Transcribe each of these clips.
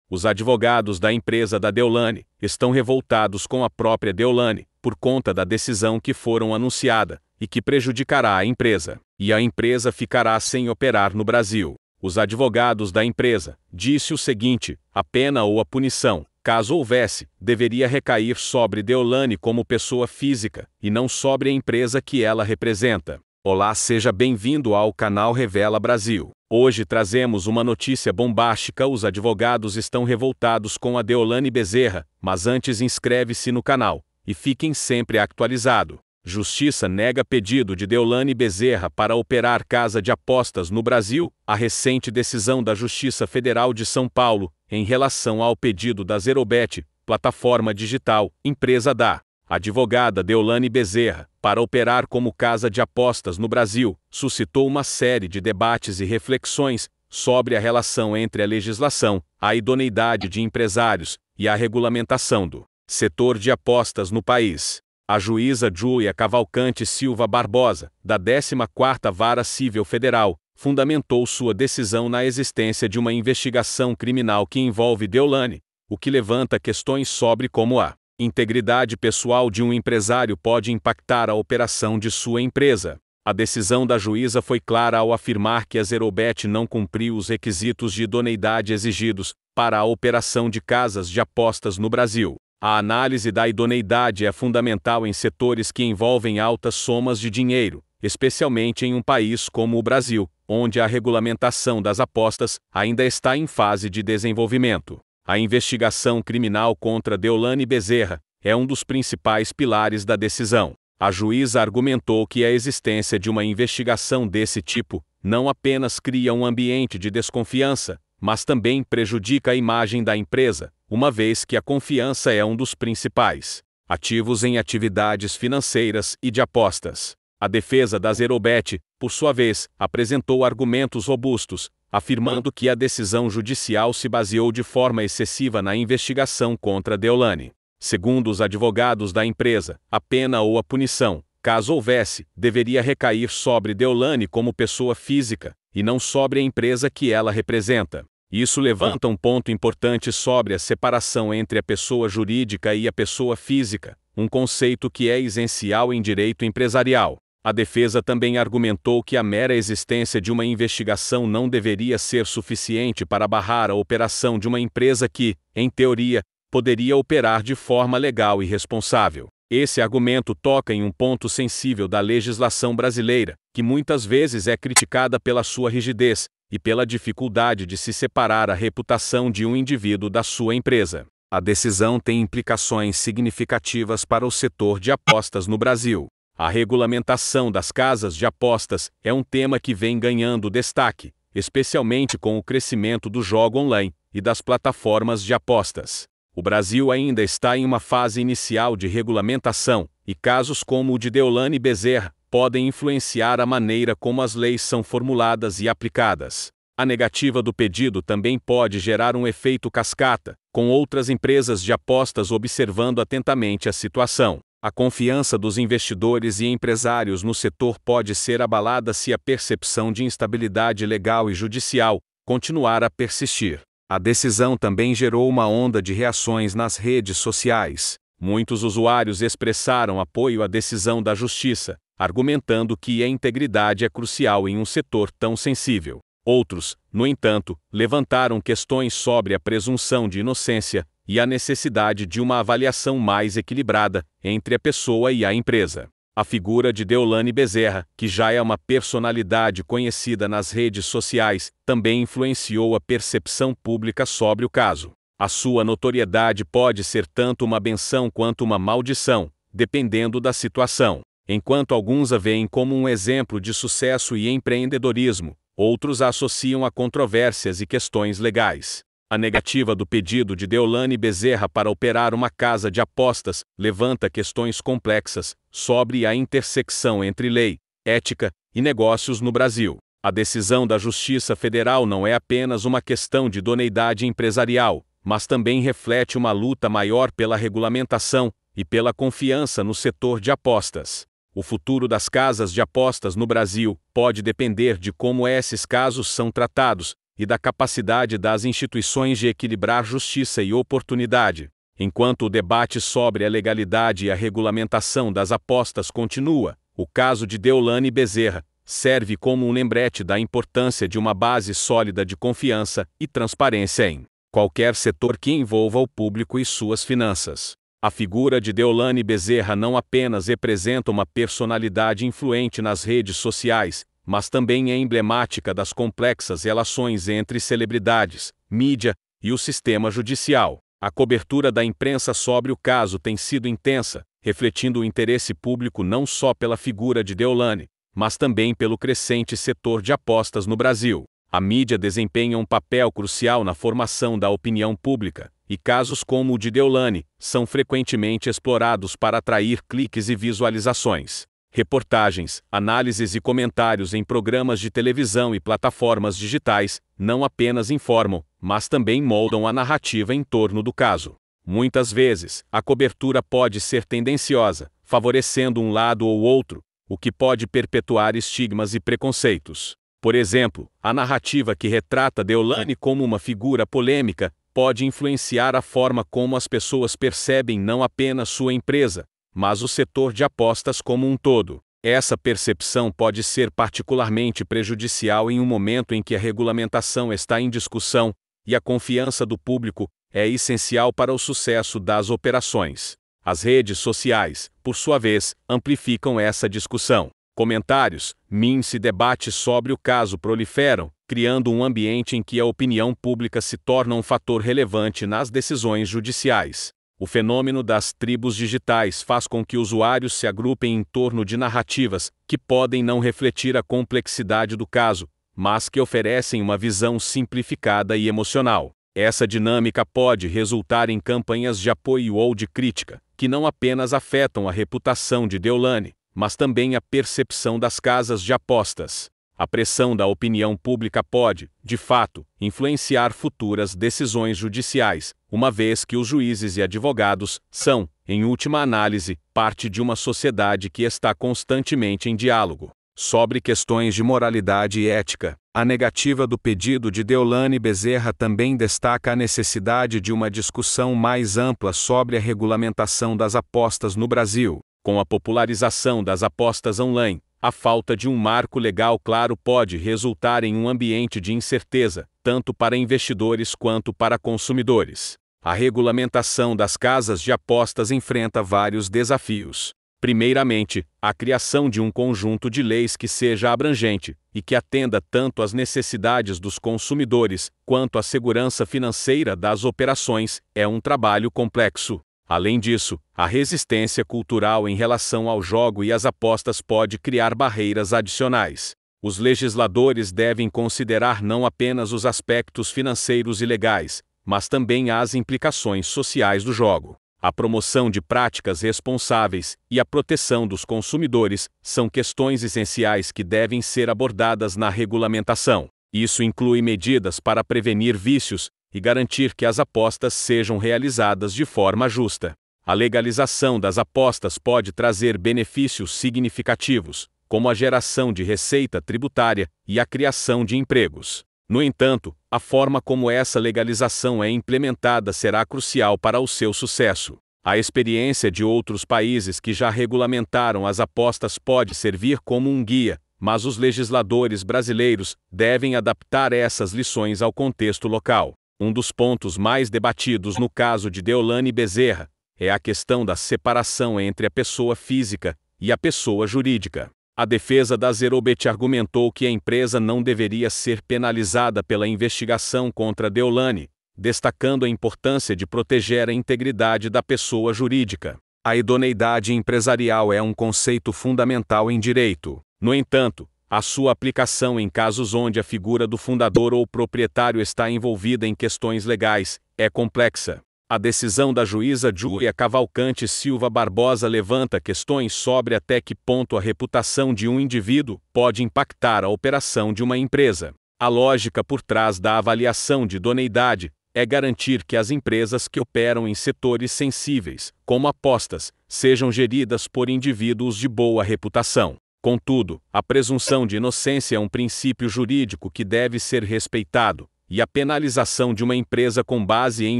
Os advogados da empresa da Deolane estão revoltados com a própria Deolane por conta da decisão que foram anunciada e que prejudicará a empresa, e a empresa ficará sem operar no Brasil. Os advogados da empresa disse o seguinte: a pena ou a punição, caso houvesse, deveria recair sobre Deolane como pessoa física e não sobre a empresa que ela representa. Olá, seja bem-vindo ao canal Revela Brasil. Hoje trazemos uma notícia bombástica: os advogados estão revoltados com a Deolane Bezerra, mas antes inscreve-se no canal e fiquem sempre atualizado. Justiça nega pedido de Deolane Bezerra para operar casa de apostas no Brasil. A recente decisão da Justiça Federal de São Paulo, em relação ao pedido da Zerobet, plataforma digital, empresa da advogada Deolane Bezerra, para operar como casa de apostas no Brasil, suscitou uma série de debates e reflexões sobre a relação entre a legislação, a idoneidade de empresários e a regulamentação do setor de apostas no país. A juíza Júlia Cavalcante Silva Barbosa, da 14ª Vara Civil Federal, fundamentou sua decisão na existência de uma investigação criminal que envolve Deolane, o que levanta questões sobre como a integridade pessoal de um empresário pode impactar a operação de sua empresa. A decisão da juíza foi clara ao afirmar que a Zerobet não cumpriu os requisitos de idoneidade exigidos para a operação de casas de apostas no Brasil. A análise da idoneidade é fundamental em setores que envolvem altas somas de dinheiro, especialmente em um país como o Brasil, onde a regulamentação das apostas ainda está em fase de desenvolvimento. A investigação criminal contra Deolane Bezerra é um dos principais pilares da decisão. A juíza argumentou que a existência de uma investigação desse tipo não apenas cria um ambiente de desconfiança, mas também prejudica a imagem da empresa, uma vez que a confiança é um dos principais ativos em atividades financeiras e de apostas. A defesa da Zerobet, por sua vez, apresentou argumentos robustos, afirmando que a decisão judicial se baseou de forma excessiva na investigação contra Deolane. Segundo os advogados da empresa, a pena ou a punição, caso houvesse, deveria recair sobre Deolane como pessoa física, e não sobre a empresa que ela representa. Isso levanta um ponto importante sobre a separação entre a pessoa jurídica e a pessoa física, um conceito que é essencial em direito empresarial. A defesa também argumentou que a mera existência de uma investigação não deveria ser suficiente para barrar a operação de uma empresa que, em teoria, poderia operar de forma legal e responsável. Esse argumento toca em um ponto sensível da legislação brasileira, que muitas vezes é criticada pela sua rigidez e pela dificuldade de se separar a reputação de um indivíduo da sua empresa. A decisão tem implicações significativas para o setor de apostas no Brasil. A regulamentação das casas de apostas é um tema que vem ganhando destaque, especialmente com o crescimento do jogo online e das plataformas de apostas. O Brasil ainda está em uma fase inicial de regulamentação, e casos como o de Deolane Bezerra podem influenciar a maneira como as leis são formuladas e aplicadas. A negativa do pedido também pode gerar um efeito cascata, com outras empresas de apostas observando atentamente a situação. A confiança dos investidores e empresários no setor pode ser abalada se a percepção de instabilidade legal e judicial continuar a persistir. A decisão também gerou uma onda de reações nas redes sociais. Muitos usuários expressaram apoio à decisão da justiça, argumentando que a integridade é crucial em um setor tão sensível. Outros, no entanto, levantaram questões sobre a presunção de inocência e a necessidade de uma avaliação mais equilibrada entre a pessoa e a empresa. A figura de Deolane Bezerra, que já é uma personalidade conhecida nas redes sociais, também influenciou a percepção pública sobre o caso. A sua notoriedade pode ser tanto uma benção quanto uma maldição, dependendo da situação. Enquanto alguns a veem como um exemplo de sucesso e empreendedorismo, outros a associam a controvérsias e questões legais. A negativa do pedido de Deolane Bezerra para operar uma casa de apostas levanta questões complexas sobre a intersecção entre lei, ética e negócios no Brasil. A decisão da Justiça Federal não é apenas uma questão de idoneidade empresarial, mas também reflete uma luta maior pela regulamentação e pela confiança no setor de apostas. O futuro das casas de apostas no Brasil pode depender de como esses casos são tratados, e da capacidade das instituições de equilibrar justiça e oportunidade. Enquanto o debate sobre a legalidade e a regulamentação das apostas continua, o caso de Deolane Bezerra serve como um lembrete da importância de uma base sólida de confiança e transparência em qualquer setor que envolva o público e suas finanças. A figura de Deolane Bezerra não apenas representa uma personalidade influente nas redes sociais, mas também é emblemática das complexas relações entre celebridades, mídia e o sistema judicial. A cobertura da imprensa sobre o caso tem sido intensa, refletindo o interesse público não só pela figura de Deolane, mas também pelo crescente setor de apostas no Brasil. A mídia desempenha um papel crucial na formação da opinião pública, e casos como o de Deolane são frequentemente explorados para atrair cliques e visualizações. Reportagens, análises e comentários em programas de televisão e plataformas digitais não apenas informam, mas também moldam a narrativa em torno do caso. Muitas vezes, a cobertura pode ser tendenciosa, favorecendo um lado ou outro, o que pode perpetuar estigmas e preconceitos. Por exemplo, a narrativa que retrata Deolane como uma figura polêmica pode influenciar a forma como as pessoas percebem não apenas sua empresa, mas o setor de apostas como um todo. Essa percepção pode ser particularmente prejudicial em um momento em que a regulamentação está em discussão e a confiança do público é essencial para o sucesso das operações. As redes sociais, por sua vez, amplificam essa discussão. Comentários, memes e debates sobre o caso proliferam, criando um ambiente em que a opinião pública se torna um fator relevante nas decisões judiciais. O fenômeno das tribos digitais faz com que usuários se agrupem em torno de narrativas que podem não refletir a complexidade do caso, mas que oferecem uma visão simplificada e emocional. Essa dinâmica pode resultar em campanhas de apoio ou de crítica, que não apenas afetam a reputação de Deolane, mas também a percepção das casas de apostas. A pressão da opinião pública pode, de fato, influenciar futuras decisões judiciais, uma vez que os juízes e advogados são, em última análise, parte de uma sociedade que está constantemente em diálogo. Sobre questões de moralidade e ética, a negativa do pedido de Deolane Bezerra também destaca a necessidade de uma discussão mais ampla sobre a regulamentação das apostas no Brasil. Com a popularização das apostas online, a falta de um marco legal claro pode resultar em um ambiente de incerteza, tanto para investidores quanto para consumidores. A regulamentação das casas de apostas enfrenta vários desafios. Primeiramente, a criação de um conjunto de leis que seja abrangente e que atenda tanto às necessidades dos consumidores quanto à segurança financeira das operações é um trabalho complexo. Além disso, a resistência cultural em relação ao jogo e às apostas pode criar barreiras adicionais. Os legisladores devem considerar não apenas os aspectos financeiros e legais, mas também as implicações sociais do jogo. A promoção de práticas responsáveis e a proteção dos consumidores são questões essenciais que devem ser abordadas na regulamentação. Isso inclui medidas para prevenir vícios e garantir que as apostas sejam realizadas de forma justa. A legalização das apostas pode trazer benefícios significativos, como a geração de receita tributária e a criação de empregos. No entanto, a forma como essa legalização é implementada será crucial para o seu sucesso. A experiência de outros países que já regulamentaram as apostas pode servir como um guia, mas os legisladores brasileiros devem adaptar essas lições ao contexto local. Um dos pontos mais debatidos no caso de Deolane Bezerra é a questão da separação entre a pessoa física e a pessoa jurídica. A defesa da Zerobet argumentou que a empresa não deveria ser penalizada pela investigação contra Deolane, destacando a importância de proteger a integridade da pessoa jurídica. A idoneidade empresarial é um conceito fundamental em direito. No entanto, a sua aplicação em casos onde a figura do fundador ou proprietário está envolvida em questões legais é complexa. A decisão da juíza Júlia Cavalcante Silva Barbosa levanta questões sobre até que ponto a reputação de um indivíduo pode impactar a operação de uma empresa. A lógica por trás da avaliação de idoneidade é garantir que as empresas que operam em setores sensíveis, como apostas, sejam geridas por indivíduos de boa reputação. Contudo, a presunção de inocência é um princípio jurídico que deve ser respeitado, e a penalização de uma empresa com base em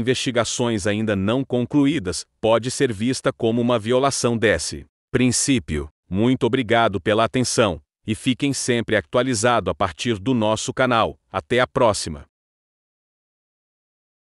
investigações ainda não concluídas pode ser vista como uma violação desse princípio. Muito obrigado pela atenção, e fiquem sempre atualizados a partir do nosso canal. Até a próxima!